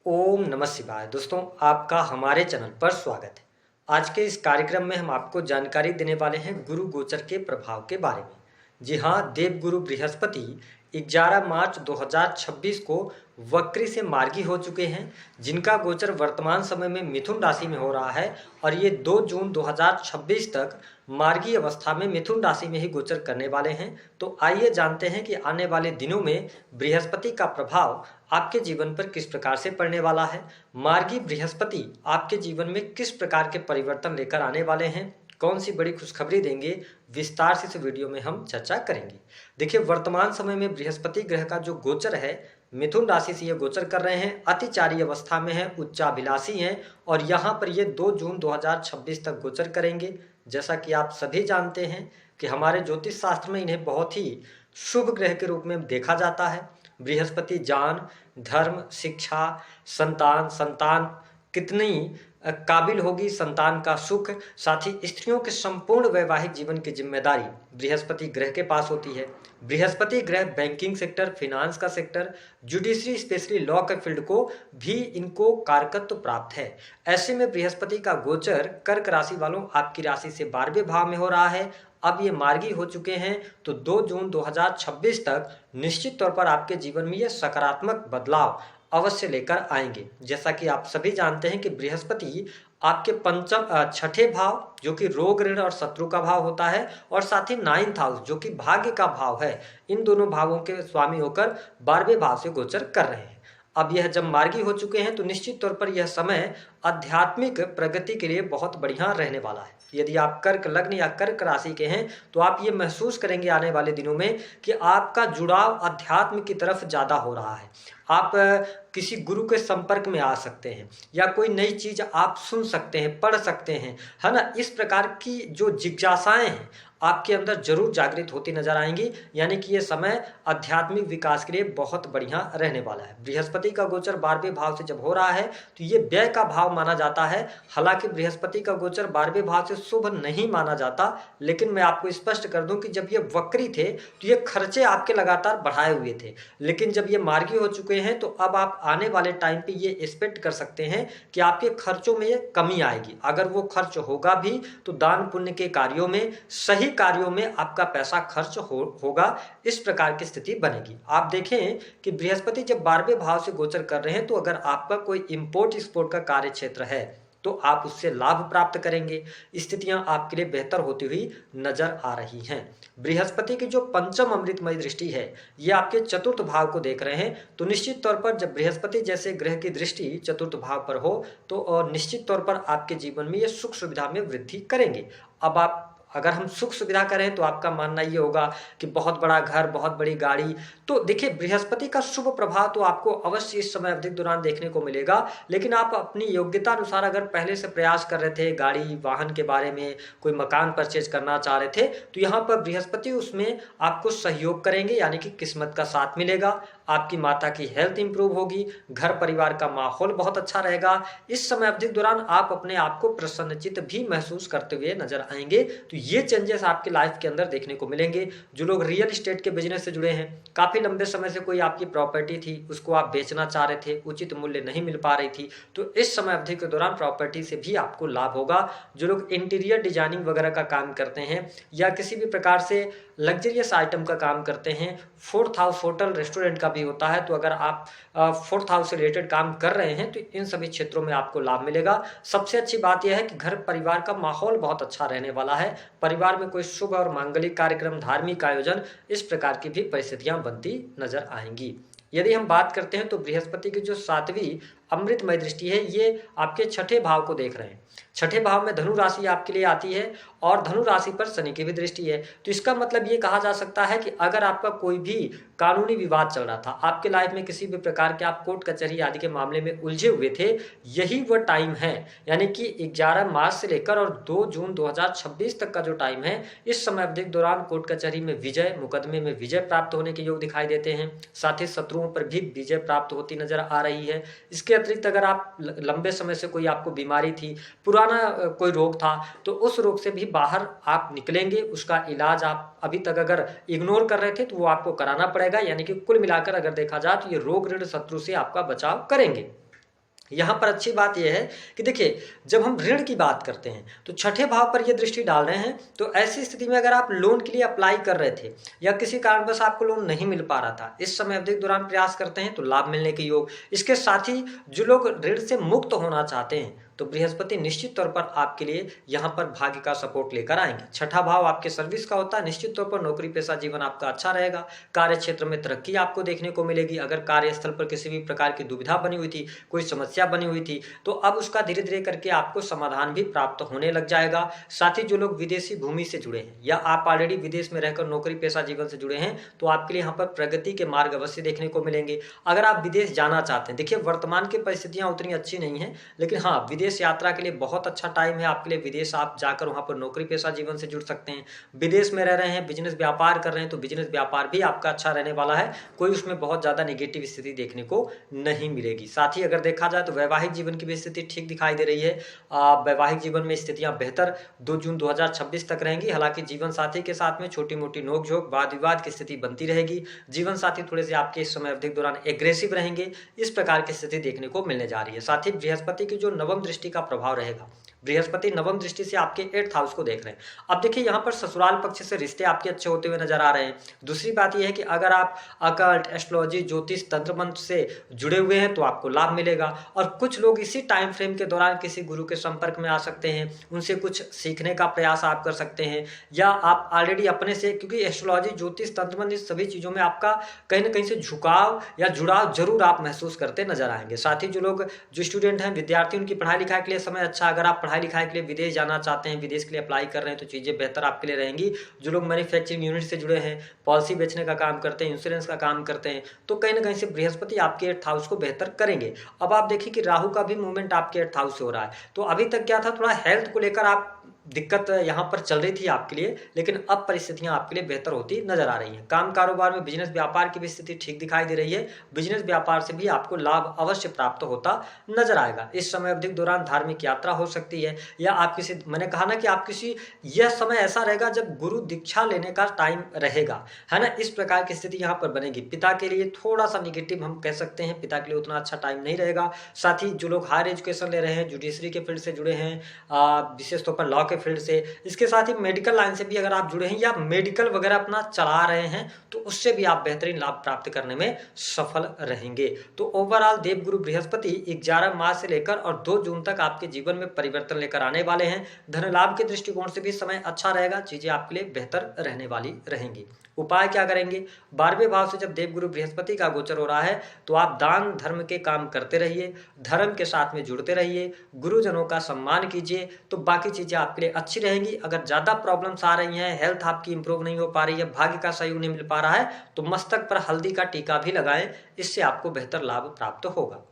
ओम नमः शिवाय। दोस्तों, आपका हमारे चैनल पर स्वागत है। आज के इस कार्यक्रम में हम आपको जानकारी देने वाले हैं गुरु गोचर के प्रभाव के बारे में। जी हाँ, देवगुरु बृहस्पति 11 मार्च 2026 को वक्री से मार्गी हो चुके हैं, जिनका गोचर वर्तमान समय में मिथुन राशि में हो रहा है और ये 2 जून 2026 तक मार्गी अवस्था में मिथुन राशि में ही गोचर करने वाले हैं। तो आइए जानते हैं कि आने वाले दिनों में बृहस्पति का प्रभाव आपके जीवन पर किस प्रकार से पड़ने वाला है। मार्गी बृहस्पति आपके जीवन में किस प्रकार के परिवर्तन लेकर आने वाले हैं, कौन सी बड़ी खुशखबरी देंगे, विस्तार से इस वीडियो में हम चर्चा करेंगे। देखिए, वर्तमान समय में बृहस्पति ग्रह का जो गोचर है, मिथुन राशि से ये गोचर कर रहे हैं, अतिचारी अवस्था में है, उच्चाभिलाषी हैं और यहाँ पर ये 2 जून 2026 तक गोचर करेंगे। जैसा कि आप सभी जानते हैं कि हमारे ज्योतिष शास्त्र में इन्हें बहुत ही शुभ ग्रह के रूप में देखा जाता है। बृहस्पति ज्ञान, धर्म, शिक्षा, संतान, संतान कितनी काबिल होगी, संतान का सुख, साथ ही स्त्रियों के संपूर्ण वैवाहिक जीवन की जिम्मेदारी बृहस्पति ग्रह के पास होती है। बृहस्पति ग्रह बैंकिंग सेक्टर, फिनांस का सेक्टर, जुडिशरी, स्पेशली लॉ के फील्ड को भी इनको कारकत्व प्राप्त है। ऐसे में बृहस्पति का गोचर कर्क राशि वालों आपकी राशि से 12वें भाव में हो रहा है। अब ये मार्गी हो चुके हैं, तो 2 जून 2026 तक निश्चित तौर पर आपके जीवन में ये सकारात्मक बदलाव अवश्य लेकर आएंगे। जैसा कि आप सभी जानते हैं कि बृहस्पति आपके छठे भाव जो कि रोग, ऋण और शत्रु का भाव होता है, और साथ ही 9th हाउस जो कि भाग्य का भाव है, इन दोनों भावों के स्वामी होकर 12वें भाव से गोचर कर रहे हैं। अब यह जब मार्गी हो चुके हैं तो निश्चित तौर पर यह समय आध्यात्मिक प्रगति के लिए बहुत बढ़िया रहने वाला है। यदि आप कर्क लग्न या कर्क राशि के हैं तो आप ये महसूस करेंगे आने वाले दिनों में कि आपका जुड़ाव अध्यात्म की तरफ ज़्यादा हो रहा है। आप किसी गुरु के संपर्क में आ सकते हैं या कोई नई चीज़ आप सुन सकते हैं, पढ़ सकते हैं, है ना। इस प्रकार की जो जिज्ञासाएं हैं आपके अंदर जरूर जागृत होती नजर आएंगी। यानी कि ये समय आध्यात्मिक विकास के लिए बहुत बढ़िया रहने वाला है। बृहस्पति का गोचर 12वें भाव से जब हो रहा है तो ये व्यय का भाव माना जाता है। हालांकि बृहस्पति का गोचर 12वें भाव से शुभ नहीं माना जाता, लेकिन मैं आपको स्पष्ट कर दूं कि जब ये वक्री थे तो ये खर्चे आपके लगातार बढ़ाए हुए थे, लेकिन जब ये मार्गी हो चुके हैं तो अब आप आने वाले टाइम पे ये एक्सपेक्ट कर सकते हैं कि आपके खर्चों में ये कमी आएगी। अगर वो खर्च होगा भी तो दान पुण्य के कार्यों में, सही कार्यों में आपका पैसा खर्च होगा। इस प्रकार की स्थिति बनेगी। आप देखें कि बृहस्पति जब 12वें भाव से गोचर कर रहे हैं तो अगर आपका कोई इंपोर्ट एक्सपोर्ट का कार्य क्षेत्र है तो आप उससे लाभ प्राप्त करेंगे। स्थितियां आपके लिए बेहतर होती हुई नजर आ रही हैं। बृहस्पति की जो पंचम अमृतमय दृष्टि है ये आपके चतुर्थ भाव को देख रहे हैं, तो निश्चित तौर पर जब बृहस्पति जैसे ग्रह की दृष्टि चतुर्थ भाव पर हो तो निश्चित तौर पर आपके जीवन में ये सुख सुविधा में वृद्धि करेंगे। अब आप अगर हम सुख सुविधा करें तो आपका मानना ये होगा कि बहुत बड़ा घर, बहुत बड़ी गाड़ी। तो देखिए, बृहस्पति का शुभ प्रभाव तो आपको अवश्य इस समय अवधि के दौरान देखने को मिलेगा, लेकिन आप अपनी योग्यता अनुसार अगर पहले से प्रयास कर रहे थे गाड़ी वाहन के बारे में, कोई मकान परचेज करना चाह रहे थे, तो यहाँ पर बृहस्पति उसमें आपको सहयोग करेंगे। यानी कि किस्मत का साथ मिलेगा, आपकी माता की हेल्थ इंप्रूव होगी, घर परिवार का माहौल बहुत अच्छा रहेगा। इस समय अवधि के दौरान आप अपने आप को प्रसन्नचित्त भी महसूस करते हुए नजर आएंगे। तो ये चेंजेस आपके लाइफ के अंदर देखने को मिलेंगे। जो लोग रियल एस्टेट के बिजनेस से जुड़े हैं, काफी लंबे समय से कोई आपकी प्रॉपर्टी थी, उसको आप बेचना चाह रहे थे, उचित मूल्य नहीं मिल पा रही थी, तो इस समय अवधि के दौरान प्रॉपर्टी से भी आपको लाभ होगा। जो लोग इंटीरियर डिजाइनिंग वगैरह का काम करते हैं या किसी भी प्रकार से लग्जरियस आइटम का काम करते हैं, 4th हाउस होटल रेस्टोरेंट का भी होता है, तो अगर आप 4th हाउस से रिलेटेड काम कर रहे हैं तो इन सभी क्षेत्रों में आपको लाभ मिलेगा। सबसे अच्छी बात यह है कि घर परिवार का माहौल बहुत अच्छा रहने वाला है। परिवार में कोई शुभ और मांगलिक कार्यक्रम, धार्मिक आयोजन, इस प्रकार की भी परिस्थितियां बनती नजर आएंगी। यदि हम बात करते हैं तो बृहस्पति की जो 7वीं अमृतमय दृष्टि है ये आपके छठे भाव को देख रहे हैं। छठे भाव में धनु राशि आपके लिए आती है और धनु राशि पर शनि की भी दृष्टि है। तो इसका मतलब ये कहा जा सकता है कि अगर आपका कोई भी कानूनी विवाद चल रहा था, आपके लाइफ में किसी भी प्रकार के आप कोर्ट कचहरी आदि के मामले में उलझे हुए थे, यही वह टाइम है। यानी कि 11 मार्च से लेकर और 2 जून 2026 तक का जो टाइम है, इस समय अवधि के दौरान कोर्ट कचहरी में विजय, मुकदमे में विजय प्राप्त होने के योग दिखाई देते हैं। साथ ही शत्रुओं पर भी विजय प्राप्त होती नजर आ रही है। इसके अतिरिक्त अगर आप लंबे समय से कोई आपको बीमारी थी, पुराना कोई रोग था, तो उस रोग से भी बाहर आप निकलेंगे। उसका इलाज आप अभी तक अगर इग्नोर कर रहे थे तो वो आपको कराना पड़ेगा। यानी कि कुल मिलाकर अगर देखा जाए तो ये रोग, ऋण, शत्रु से आपका बचाव करेंगे। यहाँ पर अच्छी बात यह है कि देखिए, जब हम ऋण की बात करते हैं तो छठे भाव पर ये दृष्टि डाल रहे हैं, तो ऐसी स्थिति में अगर आप लोन के लिए अप्लाई कर रहे थे या किसी कारणवश आपको लोन नहीं मिल पा रहा था, इस समय अवधि के दौरान प्रयास करते हैं तो लाभ मिलने के योग। इसके साथ ही जो लोग ऋण से मुक्त होना चाहते हैं तो बृहस्पति निश्चित तौर पर आपके लिए यहाँ पर भाग्य का सपोर्ट लेकर आएंगे। छठा भाव आपके सर्विस का होता है, निश्चित तौर पर नौकरी पेशा जीवन आपका अच्छा रहेगा। कार्य क्षेत्र में तरक्की आपको देखने को मिलेगी। अगर कार्यस्थल पर किसी भी प्रकार की दुविधा बनी हुई थी, कोई समस्या बनी हुई थी, तो अब उसका धीरे धीरे करके आपको समाधान भी प्राप्त होने लग जाएगा। साथ ही जो लोग विदेशी भूमि से जुड़े हैं या आप ऑलरेडी विदेश में रहकर नौकरी पेशा जीवन से जुड़े हैं, तो आपके लिए यहाँ पर प्रगति के मार्ग अवश्य देखने को मिलेंगे। अगर आप विदेश जाना चाहते हैं, देखिए वर्तमान की परिस्थितियां उतनी अच्छी नहीं है, लेकिन हाँ, विदेश यात्रा के लिए बहुत अच्छा टाइम है आपके लिए। विदेश आप जाकर वहां पर नौकरी पेशा जीवन से जुड़ सकते हैं। विदेश में रह रहे हैं, बिजनेस व्यापार कर रहे हैं, तो बिजनेस व्यापार भी आपका अच्छा रहने वाला है। कोई उसमें बहुत ज्यादा नेगेटिव स्थिति देखने को नहीं मिलेगी। साथ ही अगर देखा जाए तो वैवाहिक जीवन की भी स्थिति ठीक दिखाई दे रही है। वैवाहिक जीवन में स्थितियां बेहतर 2 जून 2026 तक रहेंगी। हालांकि जीवन साथी के साथ में छोटी मोटी नोकझोंक, वाद विवाद की स्थिति बनती रहेगी। जीवन साथी थोड़े से आपके इस समय अवधि के दौरान एग्रेसिव रहेंगे, इस प्रकार की स्थिति देखने को मिलने जा रही है। साथ ही बृहस्पति की जो नवम दृष्टि का प्रभाव रहेगा, बृहस्पति नवम दृष्टि से आपके 8th हाउस को देख रहे हैं। अब देखिए, यहाँ पर ससुराल पक्ष से रिश्ते आपके अच्छे होते हुए नजर आ रहे हैं। दूसरी बात यह है कि अगर आप अकल्ट, एस्ट्रोलॉजी, ज्योतिष, तंत्र मंत्र से जुड़े हुए हैं तो आपको लाभ मिलेगा। और कुछ लोग इसी टाइम फ्रेम के दौरान किसी गुरु के संपर्क में आ सकते हैं, उनसे कुछ सीखने का प्रयास आप कर सकते हैं। या आप ऑलरेडी अपने से, क्योंकि एस्ट्रोलॉजी, ज्योतिष, तंत्र मंत्र, इस सभी चीज़ों में आपका कहीं ना कहीं से झुकाव या जुड़ाव जरूर आप महसूस करते नजर आएंगे। साथ ही जो स्टूडेंट हैं, विद्यार्थी, उनकी पढ़ाई लिखाई के लिए समय अच्छा। अगर आप पढ़ाई लिखाई के लिए विदेश जाना चाहते हैं, विदेश के लिए अप्लाई कर रहे हैं, तो चीज़ें बेहतर आपके लिए रहेंगी। जो लोग मैन्युफैक्चरिंग यूनिट से जुड़े हैं, पॉलिसी बेचने का काम करते हैं, इंश्योरेंस का काम करते हैं, तो कहीं ना कहीं से बृहस्पति आपके 8th हाउस को बेहतर करेंगे। अब आप देखिए कि राहु का भी मूवमेंट आपके 8th हाउस से हो रहा है। तो अभी तक क्या था, थोड़ा हेल्थ को लेकर आप दिक्कत यहाँ पर चल रही थी आपके लिए, लेकिन अब परिस्थितियां आपके लिए बेहतर होती नजर आ रही हैं। काम कारोबार में, बिजनेस व्यापार की भी स्थिति ठीक दिखाई दे रही है। बिजनेस व्यापार से भी आपको लाभ अवश्य प्राप्त होता नजर आएगा। इस समय अवधि के दौरान धार्मिक यात्रा हो सकती है, या आप किसी, मैंने कहा ना कि आप किसी, यह समय ऐसा रहेगा जब गुरु दीक्षा लेने का टाइम रहेगा, है ना। इस प्रकार की स्थिति यहाँ पर बनेगी। पिता के लिए थोड़ा सा निगेटिव हम कह सकते हैं, पिता के लिए उतना अच्छा टाइम नहीं रहेगा। साथ ही जो लोग हायर एजुकेशन ले रहे हैं, जुडिशरी के फील्ड से जुड़े हैं, विशेष तौर पर लॉ के फील्ड से, इसके साथ ही मेडिकल लाइन से भी अगर आप जुड़े हैं या मेडिकल वगैरह अपना चला रहे हैं, तो उससे भी आप बेहतरीन लाभ प्राप्त करने में सफल रहेंगे। तो ओवरऑल देवगुरु बृहस्पति 11 मार्च से लेकर और 2 जून तक आपके जीवन में परिवर्तन लेकर आने वाले हैं। धन लाभ के दृष्टिकोण से भी समय अच्छा रहेगा, चीजें आपके लिए बेहतर रहने वाली रहेंगी। उपाय क्या करेंगे? 12वें भाव से जब देवगुरु बृहस्पति का गोचर हो रहा है, तो आप दान धर्म के काम करते रहिए, धर्म के साथ में जुड़ते रहिए, गुरुजनों का सम्मान कीजिए, तो बाकी चीजें आपके लिए अच्छी रहेंगी। अगर ज्यादा प्रॉब्लम्स आ रही हैं, हेल्थ आपकी इंप्रूव नहीं हो पा रही है, भाग्य का सहयोग नहीं मिल पा रहा है, तो मस्तक पर हल्दी का टीका भी लगाएं, इससे आपको बेहतर लाभ प्राप्त होगा।